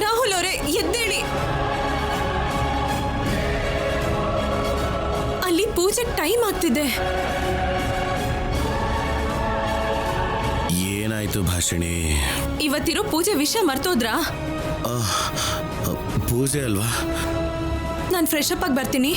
ರಾಹುಲ್ ಅವರೇ ಎದ್ದೇಳಿ. ಅಲ್ಲಿ ಪೂಜೆಗೆ ಟೈಮ್ ಆಗ್ತಿದೆ. ಏನಾಯ್ತು ಭಾಷಿಣಿ? ಇವತ್ತಿರೋ ಪೂಜೆ ವಿಷಯ ಮರ್ತೋದ್ರಾ? ಪೂಜೆ ಅಲ್ವಾ? ನಾನು ಫ್ರೆಶ್ ಅಪ್ ಆಗಿ ಬರ್ತೀನಿ.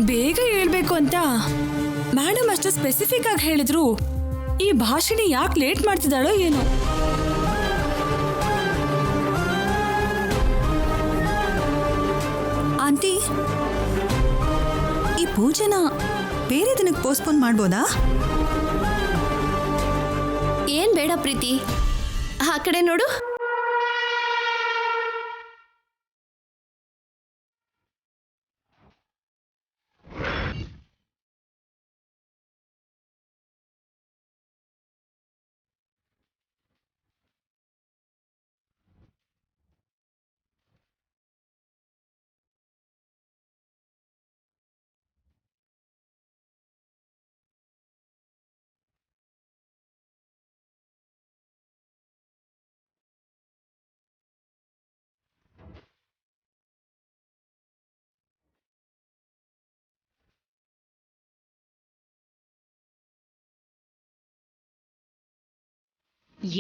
ಬೇಗ ಹೇಳ್ಬೇಕು ಅಂತ ಮೇಡಮ್ ಅಷ್ಟು ಸ್ಪೆಸಿಫಿಕ್ ಆಗಿ ಹೇಳಿದ್ರು. ಈ ಭಾಷಿಣಿ ಯಾಕೆ ಲೇಟ್ ಮಾಡ್ತಿದ್ದಾಳೋ ಏನೋ. ಆಂಟಿ, ಈ ಪೂಜೆನ ಬೇರೆ ದಿನಕ್ಕೆ ಪೋಸ್ಟ್ಪೋನ್ ಮಾಡ್ಬೋದಾ? ಏನ್ ಬೇಡ ಪ್ರೀತಿ, ಆ ಕಡೆ ನೋಡು.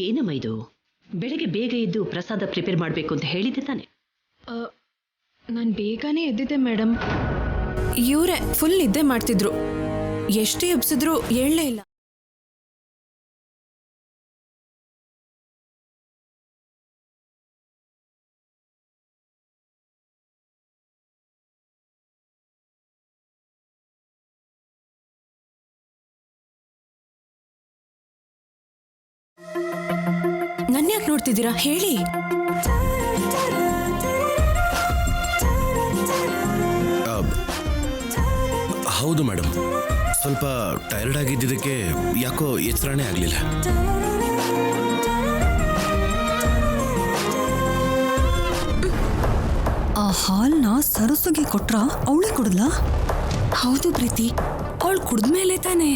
ಏನಮ್ಮ ಇದು? ಬೆಳಗ್ಗೆ ಬೇಗ ಎದ್ದು ಪ್ರಸಾದ ಪ್ರಿಪೇರ್ ಮಾಡಬೇಕು ಅಂತ ಹೇಳಿದ್ದೆ ತಾನೆ? ನಾನು ಬೇಗನೆ ಎದ್ದಿದ್ದೆ ಮೇಡಮ್. ಇವರೇ ಫುಲ್ ನಿದ್ದೆ ಮಾಡ್ತಿದ್ರು. ಎಷ್ಟೇ ಎಬ್ಸಿದ್ರು ಹೇಳಲೇ ಇಲ್ಲ. ನನ್ನ ಯಾಕೆ ನೋಡ್ತಿದ್ದೀರಾ ಹೇಳಿ? ಹೌದು ಮೇಡಮ್, ಸ್ವಲ್ಪ ಟೈರ್ಡ್ ಆಗಿದ್ದಕ್ಕೆ ಯಾಕೋ ಎಚ್ಚರನೇ ಆಗಲಿಲ್ಲ. ಆ ಹಾಲ್ನ ಸರಸುಗೆ ಕೊಟ್ರ ಅವಳೇ ಕುಡ್ಲಾ? ಹೌದು ಪ್ರೀತಿ, ಅವಳು ಕುಡ್ದ್ಮೇಲೆ ತಾನೇ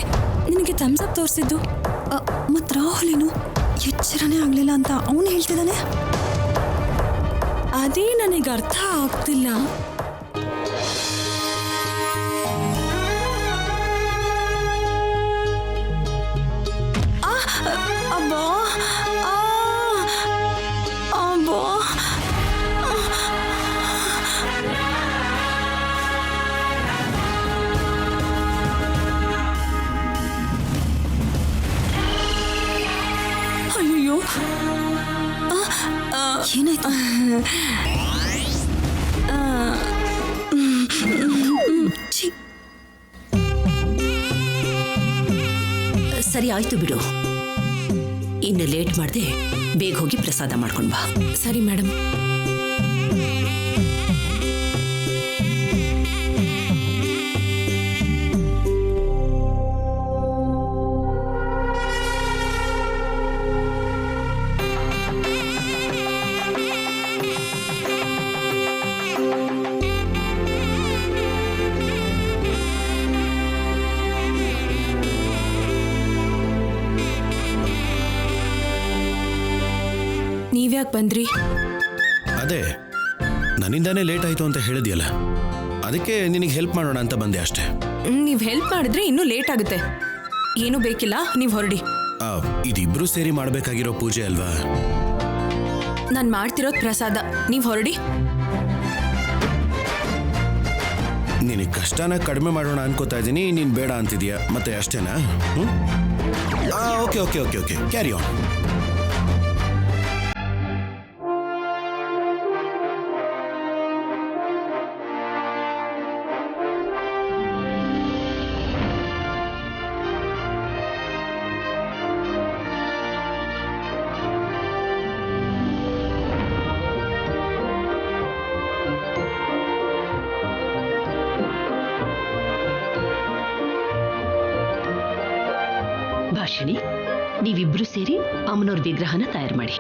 ನಿನಗೆ ಥಮ್ಸ್ ಅಪ್ ತೋರಿಸಿದ್ದು. ಮತ್ ರಾಹುಲೇನು ಎಚ್ಚರನೇ ಆಗ್ಲಿಲ್ಲ ಅಂತ ಅವನು ಹೇಳ್ತಿದ್ದಾನೆ. ಅದೇ ನನಗೆ ಅರ್ಥ ಆಗ್ತಿಲ್ಲ. ಅಬ್ಬಾ ಅಬ್ಬಾ, ಅಯ್ಯೋ ಏನಾಯ್ತು? ಸರಿ ಆಯ್ತು ಬಿಡು, ಇನ್ನು ಲೇಟ್ ಮಾಡದೆ ಬೇಗ ಹೋಗಿ ಪ್ರಸಾದ ಮಾಡ್ಕೊಂಡು ಬಾ. ಸರಿ ಮೇಡಮ್. ನೀವ್ಯಾಕೆ ಬಂದ್ರಿ? ಅದೇ ನನ್ನಿಂದಾನೇ ಲೇಟ್ ಆಯ್ತು ಅಂತ ಹೇಳಿದ್ಯಲ್ಲ, ಅದಕ್ಕೆ ನಿನಗೆ ಹೆಲ್ಪ್ ಮಾಡೋಣ ಅಂತ ಬಂದೆ ಅಷ್ಟೇ. ನೀವು ಹೆಲ್ಪ್ ಮಾಡಿದ್ರೆ ಇನ್ನೂ ಲೇಟ್ ಆಗುತ್ತೆ. ಏನೂ ಬೇಕಿಲ್ಲ, ನೀವು ಹೊರಡಿ. ಇದಿಬ್ರು ಸೇರಿ ಮಾಡಬೇಕಾಗಿರೋ ಪೂಜೆ ಅಲ್ವಾ? ನಾನು ಮಾಡ್ತಿರೋದು ಪ್ರಸಾದ, ನೀವು ಹೊರಡಿ. ನಿನಗೆ ಕಷ್ಟನ ಕಡಿಮೆ ಮಾಡೋಣ ಅನ್ಕೋತಾ ಇದ್ದೀನಿ, ನೀನು ಬೇಡ ಅಂತಿದ್ಯಾ ಮತ್ತೆ ಅಷ್ಟೇನಾ? Okay okay okay okay, carry on. Bhashini, ನೀವಿಬ್ರು ಸೇರಿ ಅಮ್ಮನವ್ರ ವಿಗ್ರಹನ ತಯಾರು ಮಾಡಿ.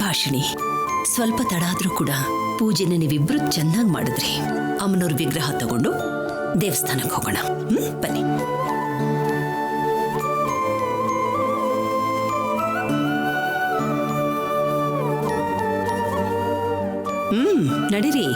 ಭಾಷಿಣಿ, ಸ್ವಲ್ಪ ತಡ ಆದ್ರೂ ಕೂಡ ಪೂಜೆನ ನೀವಿಬ್ರು ಚೆನ್ನಾಗಿ ಮಾಡಿದ್ರಿ. ಅಮ್ಮನವ್ರ ವಿಗ್ರಹ ತಗೊಂಡು ದೇವಸ್ಥಾನಕ್ಕೆ ಹೋಗೋಣ. ಬನ್ನಿ. ನಡೀರಿ.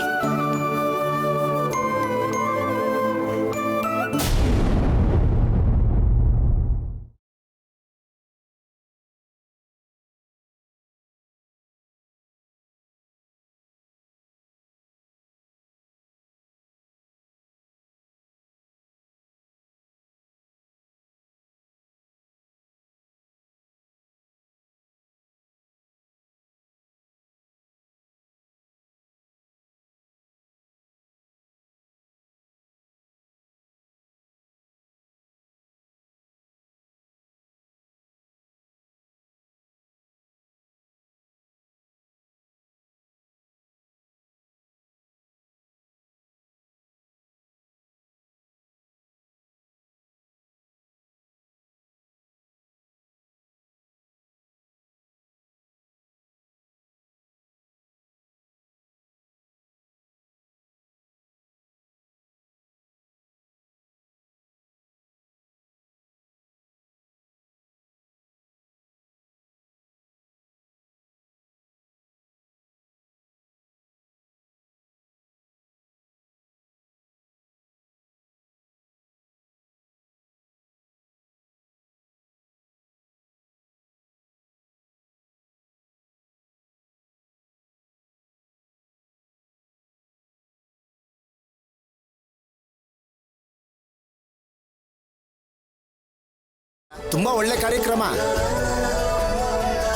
ತುಂಬಾ ಒಳ್ಳೆ ಕಾರ್ಯಕ್ರಮ.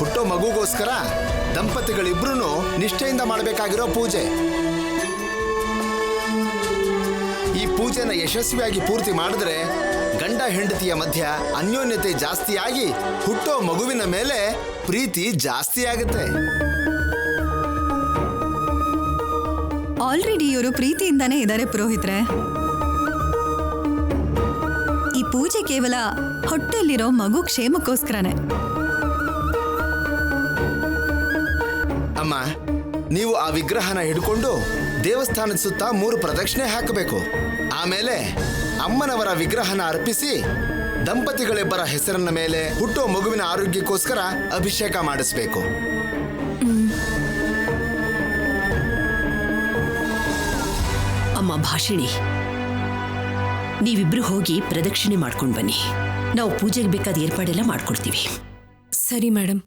ಹುಟ್ಟೋ ಮಗುಗೋಸ್ಕರ ದಂಪತಿಗಳಿಬ್ರು ನಿಷ್ಠೆಯಿಂದ ಮಾಡಬೇಕಾಗಿರೋ ಪೂಜೆ. ಈ ಪೂಜೆನ ಯಶಸ್ವಿಯಾಗಿ ಪೂರ್ತಿ ಮಾಡಿದ್ರೆ ಗಂಡ ಹೆಂಡತಿಯ ಮಧ್ಯ ಅನ್ಯೋನ್ಯತೆ ಜಾಸ್ತಿಯಾಗಿ ಹುಟ್ಟೋ ಮಗುವಿನ ಮೇಲೆ ಪ್ರೀತಿ ಜಾಸ್ತಿ ಆಗುತ್ತೆ. ಆಲ್ರೆಡಿ ಇವರು ಪ್ರೀತಿಯಿಂದಾನೇ ಇದ್ದಾರೆ ಪುರೋಹಿತ್ರೆ. ಈ ಪೂಜೆ ಕೇವಲ ಹೊಟ್ಟೆಲಿರೋ ಮಗು ಕ್ಷೇಮಕ್ಕೋಸ್ಕರನೇ. ಅಮ್ಮ, ನೀವು ಆ ವಿಗ್ರಹನ ಹಿಡ್ಕೊಂಡು ದೇವಸ್ಥಾನದ ಸುತ್ತ 3 ಪ್ರದಕ್ಷಿಣೆ ಹಾಕಬೇಕು. ಆಮೇಲೆ ಅಮ್ಮನವರ ವಿಗ್ರಹನ ಅರ್ಪಿಸಿ ದಂಪತಿಗಳಿಬ್ಬರ ಹೆಸರನ್ನ ಮೇಲೆ ಹುಟ್ಟೋ ಮಗುವಿನ ಆರೋಗ್ಯಕ್ಕೋಸ್ಕರ ಅಭಿಷೇಕ ಮಾಡಿಸ್ಬೇಕು. ಅಮ್ಮ ಭಾಷಿಣಿ, ನೀವಿಬ್ರು ಹೋಗಿ ಪ್ರದಕ್ಷಿಣೆ ಮಾಡ್ಕೊಂಡು ಬನ್ನಿ. ನಾವು ಪೂಜೆಗೆ ಬೇಕಾದ ಏರ್ಪಾಡೆಲ್ಲ ಮಾಡ್ಕೊಡ್ತೀವಿ. ಸರಿ ಮೇಡಮ್.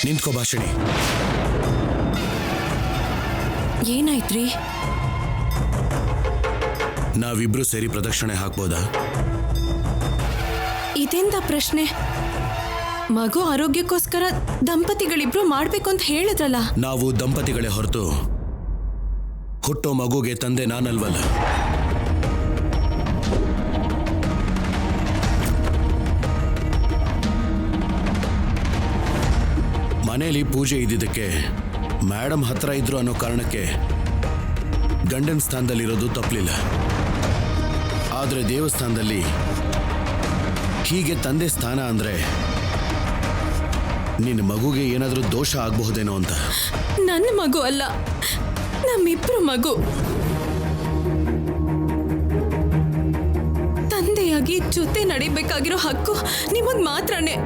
ನಿಂತ್ಕೋ ಭಾಷಿಣಿ. ಏನಾಯ್ತ್ರಿ? ನಾವಿಬ್ರು ಸೇರಿ ಪ್ರದಕ್ಷಿಣೆ ಹಾಕ್ಬೋದಾ? ಇದೆಂತ ಪ್ರಶ್ನೆ? ಮಗು ಆರೋಗ್ಯಕ್ಕೋಸ್ಕರ ದಂಪತಿಗಳಿಬ್ರು ಮಾಡ್ಬೇಕು ಅಂತ ಹೇಳಿದ್ರಲ್ಲ. ನಾವು ದಂಪತಿಗಳೇ ಹೊರತು ಹುಟ್ಟೋ ಮಗುಗೆ ತಂದೆ ನಾನಲ್ವಲ್ಲ. ಮನೆಯಲ್ಲಿ ಪೂಜೆ ಇದ್ದಿದ್ದಕ್ಕೆ ಮೇಡಮ್ ಹತ್ರ ಇದ್ರು ಅನ್ನೋ ಕಾರಣಕ್ಕೆ ಗಂಡನ ಸ್ಥಾನದಲ್ಲಿರೋದು ತಪ್ಪಲಿಲ್ಲ. ಆದರೆ ದೇವಸ್ಥಾನದಲ್ಲಿ ಹೀಗೆ ತಂದೆ ಸ್ಥಾನ ಅಂದ್ರೆ ನಿನ್ನ ಮಗುಗೆ ಏನಾದರೂ ದೋಷ ಆಗಬಹುದೇನೋ ಅಂತ. ನನ್ನ ಮಗು ಅಲ್ಲ, ನಮ್ಮಿಬ್ರು ಮಗು. ತಂದೆಯಾಗಿ ಜೊತೆ ನಡಿಬೇಕಾಗಿರೋ ಹಕ್ಕು ನಿಮಗ್ ಮಾತ್ರನೇ.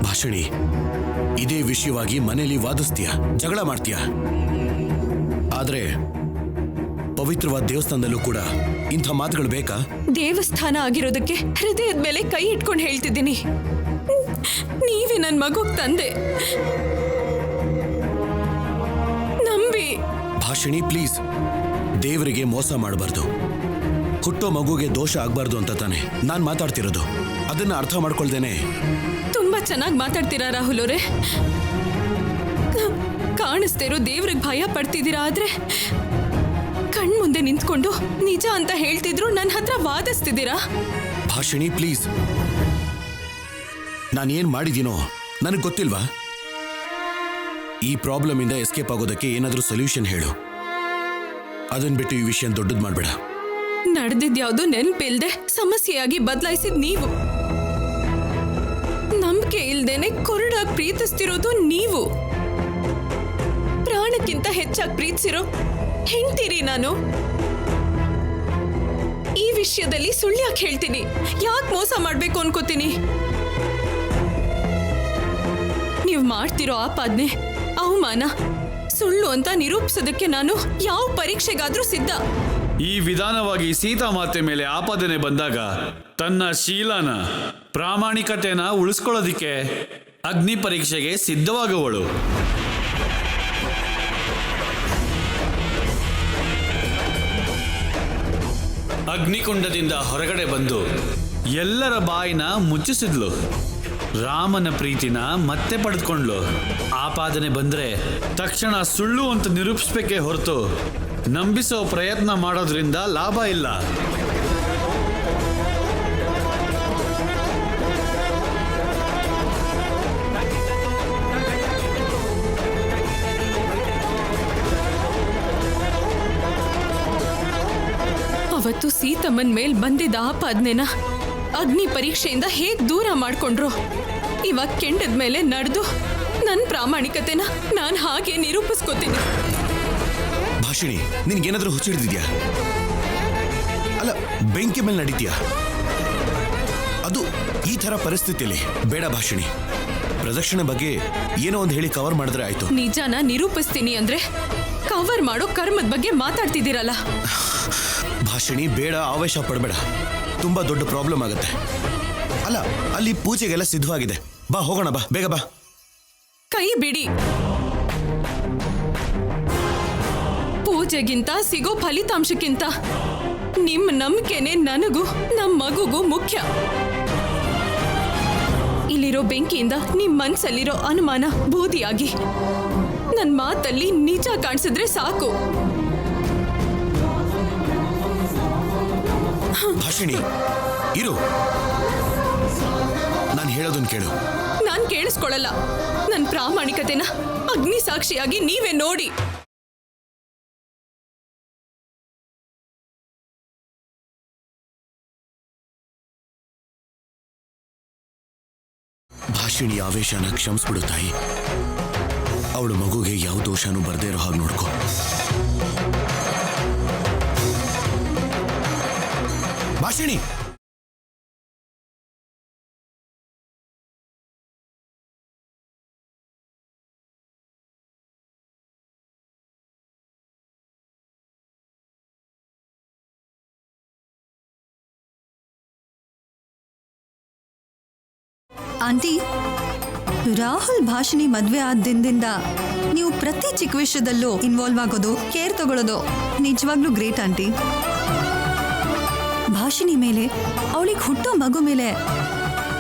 ಭಾಷಿಣಿ, ಇದೇ ವಿಷಯವಾಗಿ ಮನೆಯಲ್ಲಿ ವಾದಿಸ್ತೀಯ, ಜಗಳ ಮಾಡ್ತೀಯ. ಆದ್ರೆ ಪವಿತ್ರವಾದ ದೇವಸ್ಥಾನದಲ್ಲೂ ಕೂಡ ಇಂಥ ಮಾತುಗಳು ಬೇಕಾ? ದೇವಸ್ಥಾನ ಆಗಿರೋದಕ್ಕೆ ಹೃದಯದ ಮೇಲೆ ಕೈ ಇಟ್ಕೊಂಡು ಹೇಳ್ತಿದ್ದೀನಿ, ನೀವೇ ನನ್ನ ಮಗುಗ್ ತಂದೆ. ನಂಬಿ. ಭಾಷಿಣಿ ಪ್ಲೀಸ್, ದೇವರಿಗೆ ಮೋಸ ಮಾಡಬಾರ್ದು. ಹುಟ್ಟೋ ಮಗುಗೆ ದೋಷ ಆಗ್ಬಾರ್ದು ಅಂತ ತಾನೆ ನಾನು ಮಾತಾಡ್ತಿರೋದು. ಅದನ್ನ ಅರ್ಥ ಮಾಡ್ಕೊಳ್ದೇನೆ. ತುಂಬಾ ಚೆನ್ನಾಗಿ ಮಾತಾಡ್ತೀರಾ ರಾಹುಲ್ ಅವರೇ. ಕಾಣಿಸ್ತಿರೋ ದೇವ್ರಿಗೆ ಭಯ ಪಡ್ತಿದ್ದೀರಾ. ಆದ್ರೆ ಕಣ್ಮುಂದೆ ನಿಂತ್ಕೊಂಡು ನಿಜ ಅಂತ ಹೇಳ್ತಿದ್ರು ನನ್ನ ಹತ್ರ ವಾದಿಸ್ತಿದ್ದೀರಾ. ಭಾಷಿಣಿ ಪ್ಲೀಸ್, ನಾನೇನ್ ಮಾಡಿದೀನೋ ನನಗೆ ಗೊತ್ತಿಲ್ವಾ? ಈ ಪ್ರಾಬ್ಲಮ್ ಇಂದ ಎಸ್ಕೇಪ್ ಆಗೋದಕ್ಕೆ ಏನಾದರೂ ಸೊಲ್ಯೂಷನ್ ಹೇಳು. ಅದನ್ನ ಬಿಟ್ಟು ಈ ವಿಷಯ ದೊಡ್ಡದು ಮಾಡಬೇಡ. ನಡೆದಿದ್ಯಾವುದು ನೆನಪಿಲ್ದೆ ಸಮಸ್ಯೆಯಾಗಿ ಬದಲಾಯಿಸಿದ್ ನೀವು. ನಂಬಿಕೆ ಇಲ್ದೇನೆ ಕೊರಡಾಗಿ ಪ್ರೀತಿಸ್ತಿರೋದು ನೀವು. ಪ್ರಾಣಕ್ಕಿಂತ ಹೆಚ್ಚಾಗಿ ಪ್ರೀತಿಸಿರೋ ಹೆಂಡ್ತೀರಿ ನಾನು. ಈ ವಿಷಯದಲ್ಲಿ ಸುಳ್ಳು ಯಾಕೆ ಹೇಳ್ತೀನಿ? ಯಾಕೆ ಮೋಸ ಮಾಡ್ಬೇಕು ಅನ್ಕೋತೀನಿ? ನೀವು ಮಾಡ್ತಿರೋ ಆಪಾದನೆ, ಅವಮಾನ, ಸುಳ್ಳು ಅಂತ ನಿರೂಪಿಸೋದಕ್ಕೆ ನಾನು ಯಾವ ಪರೀಕ್ಷೆಗಾದ್ರೂ ಸಿದ್ಧ. ಈ ವಿಧಾನವಾಗಿ ಸೀತಾಮಾತೆ ಮೇಲೆ ಆಪಾದನೆ ಬಂದಾಗ ತನ್ನ ಶೀಲನ ಪ್ರಾಮಾಣಿಕತೆನ ಉಳಿಸ್ಕೊಳ್ಳೋದಿಕ್ಕೆ ಅಗ್ನಿ ಪರೀಕ್ಷೆಗೆ ಸಿದ್ಧವಾಗುವಳು. ಅಗ್ನಿಕುಂಡದಿಂದ ಹೊರಗಡೆ ಬಂದು ಎಲ್ಲರ ಬಾಯಿನ ಮುಚ್ಚಿಸಿದ್ಲು. ರಾಮನ ಪ್ರೀತಿನ ಮತ್ತೆ ಪಡೆದುಕೊಂಡ್ಲು. ಆಪಾದನೆ ಬಂದ್ರೆ ತಕ್ಷಣ ಸುಳ್ಳು ಅಂತ ನಿರೂಪಿಸ್ಬೇಕೇ ಹೊರತು ನಂಬಿಸೋ ಪ್ರಯತ್ನ ಮಾಡೋದ್ರಿಂದ ಲಾಭ ಇಲ್ಲ. ಅವತ್ತು ಸೀತಮ್ಮನ್ ಮೇಲ್ ಬಂದಿದ್ದ ಆಪಾದನೆನ ಅಗ್ನಿ ಪರೀಕ್ಷೆಯಿಂದ ಹೇಗ್ ದೂರ ಮಾಡ್ಕೊಂಡ್ರು. ಇವಾಗ ಕೆಂಡದ ಮೇಲೆ ನಡೆದು ನನ್ನ ಪ್ರಾಮಾಣಿಕತೆನ ನಾನು ಹಾಗೆ ನಿರೂಪಿಸ್ಕೋತೀನಿ. ಭಾಷಿಣಿ, ನಿನ್ಗೇನಾದ್ರೂ ಹುಚ್ಚಿಡ್ದಿದ್ಯಾ? ಅಲ್ಲ, ಬೆಂಕಿ ಮೇಲೆ ನಡೀತೀಯಾ? ಅದು ಈ ತರ ಪರಿಸ್ಥಿತಿಯಲ್ಲಿ ಬೇಡ ಭಾಷಿಣಿ. ಪ್ರದಕ್ಷಿಣೆ ಬಗ್ಗೆ ಏನೋ ಒಂದು ಹೇಳಿ ಕವರ್ ಮಾಡಿದ್ರೆ ಆಯ್ತು. ನಿಜಾನ ನಿರೂಪಿಸ್ತೀನಿ ಅಂದ್ರೆ ಕವರ್ ಮಾಡೋ ಕರ್ಮದ ಬಗ್ಗೆ ಮಾತಾಡ್ತಿದ್ದೀರಲ್ಲ. ಭಾಷಿಣಿ, ಬೇಡ, ಆವೇಶ ಪಡಬೇಡ. ತುಂಬಾ ದೊಡ್ಡ ಪ್ರಾಬ್ಲಮ್ ಆಗುತ್ತೆ. ಅಲ್ಲ, ಅಲ್ಲಿ ಪೂಜೆಗೆಲ್ಲ ಸಿದ್ಧವಾಗಿದೆ. ಬಾ ಹೋಗೋಣ, ಬಾ ಬೇಗ ಬಾ. ಕೈ ಬಿಡಿ. ಪೂಜೆಗಿಂತ ಸಿಗೋ ಫಲಿತಾಂಶಕ್ಕಿಂತ ನಿಮ್ಮ ನಂಬಿಕೆನೆ ನನಗೂ ನಮ್ಮ ಮಗುಗೂ ಮುಖ್ಯ. ಇಲ್ಲಿರೋ ಬೆಂಕಿಯಿಂದ ನಿಮ್ ಮನ್ಸಲ್ಲಿರೋ ಅನುಮಾನ ಬೂದಿಯಾಗಿ ನನ್ ಮಾತಲ್ಲಿ ನಿಜ ಕಾಣಿಸಿದ್ರೆ ಸಾಕು. ಭಾಷಿಣಿ, ಇರು, ನಾನು ಹೇಳೋದನ್ನ ಕೇಳು. ನಾನ್ ಕೇಳಿಸ್ಕೊಳ್ಳಲ್ಲ. ನನ್ ಪ್ರಾಮಾಣಿಕತೆನ ಅಗ್ನಿ ಸಾಕ್ಷಿಯಾಗಿ ನೀವೇ ನೋಡಿ. ಭಾಷಿಣಿ ಆವೇಶನ ಕ್ಷಮಿಸ್ಬಿಡು ತಾಯಿ. ಅವಳು ಮಗುಗೆ ಯಾವ ದೋಷನೂ ಬರ್ದೇ ಇರೋ ಹಾಗೆ ನೋಡ್ಕೊ. ಭಾಷಿಣಿ, ಆಂಟಿ, ರಾಹುಲ್ ಭಾಷಿಣಿ ಮದ್ವೆ ಆದ ದಿನದಿಂದ ನೀವು ಪ್ರತಿ ಚಿಕ್ಕ ವಿಷಯದಲ್ಲೂ ಇನ್ವಾಲ್ವ್ ಆಗೋದು, ಕೇರ್ ತಗೊಳ್ಳೋದು ನಿಜವಾಗ್ಲೂ ಗ್ರೇಟ್ ಆಂಟಿ. ಭಾಷಿಣಿ ಮೇಲೆ, ಅವಳಿಗೆ ಹುಟ್ಟೋ ಮಗು ಮೇಲೆ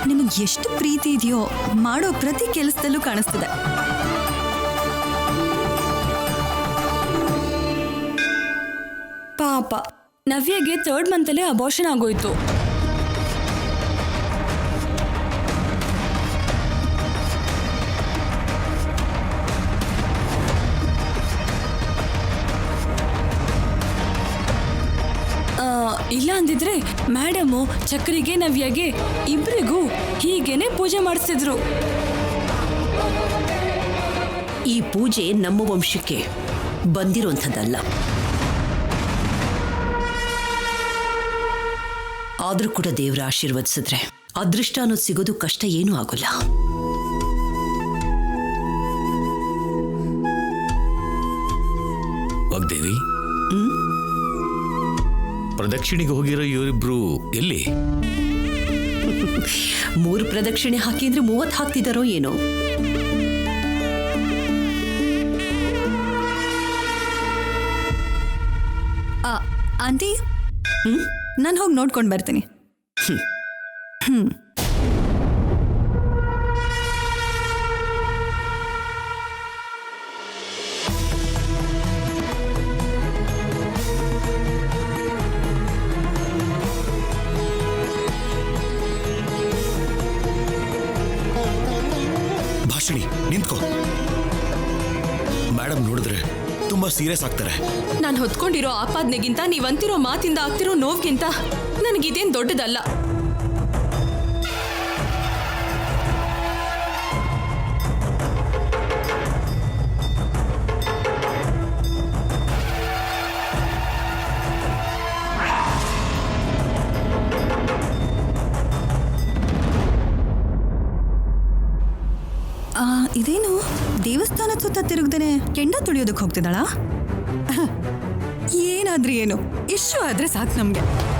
ನಿಮಗೆ ಎಷ್ಟು ಪ್ರೀತಿ ಇದೆಯೋ ಮಾಡೋ ಪ್ರತಿ ಕೆಲಸದಲ್ಲೂ ಕಾಣಿಸ್ತದೆ. ಪಾಪ ನವ್ಯಗೆ 3rd ಮಂತಲ್ಲೇ ಅಬೋರ್ಷನ್ ಆಗೋಯ್ತು. ಇಲ್ಲ ಅಂದಿದ್ರೆ ಮೇಡಮು ಚಕ್ರಿಗೆ ನವ್ಯಗೆ ಇಬ್ರಿಗೂ ಹೀಗೇನೆ ಪೂಜೆ ಮಾಡಿಸ್ತಿದ್ರು. ಈ ಪೂಜೆ ನಮ್ಮ ವಂಶಕ್ಕೆ ಬಂದಿರುವಂಥದ್ದಲ್ಲ. ಆದ್ರೂ ಕೂಡ ದೇವರ ಆಶೀರ್ವದಿಸಿದ್ರೆ ಅದೃಷ್ಟ ಅನ್ನೋದು ಸಿಗೋದು ಕಷ್ಟ ಏನೂ ಆಗೋಲ್ಲ. ವಾಗ್ದೇವಿ, ಪ್ರದಕ್ಷಿಣೆಗೆ ಹೋಗಿರೋ ಇವರಿಬ್ರು ಎಲ್ಲಿ? 3 ಪ್ರದಕ್ಷಿಣೆ ಹಾಕಿದ್ರೆ 30 ಹಾಕ್ತಿದಾರೋ ಏನೋ. ಆಂಟಿ, ನಾನು ಹೋಗಿ ನೋಡ್ಕೊಂಡು ಬರ್ತೀನಿ. ಭಾಷಿಣಿ, ನಿಂತ್ಕೋ. ಮೇಡಮ್ ನೋಡಿದ್ರೆ ತುಂಬಾ ಸೀರಿಯಸ್ ಆಗ್ತಾರೆ. ನಾನು ಹೊತ್ಕೊಂಡಿರೋ ಆಪಾದನೆಗಿಂತ ನೀವಂತಿರೋ ಮಾತಿಂದ ಆಗ್ತಿರೋ ನೋವ್ಗಿಂತ ನನಗಿದೇನ್ ದೊಡ್ಡದಲ್ಲ. ಇದೇನು ದೇವಸ್ಥಾನದ ಸುತ್ತ ತಿರುಗ್ದೇನೆ ಕೆಂಡ ತುಳಿಯೋದಕ್ಕೆ ಹೋಗ್ತಿದ್ದಾಳ? ಏನಾದ್ರೂ ಏನು ಇಶ್ಯೂ ಆದ್ರೆ ಸಾಕು ನಮ್ಗೆ.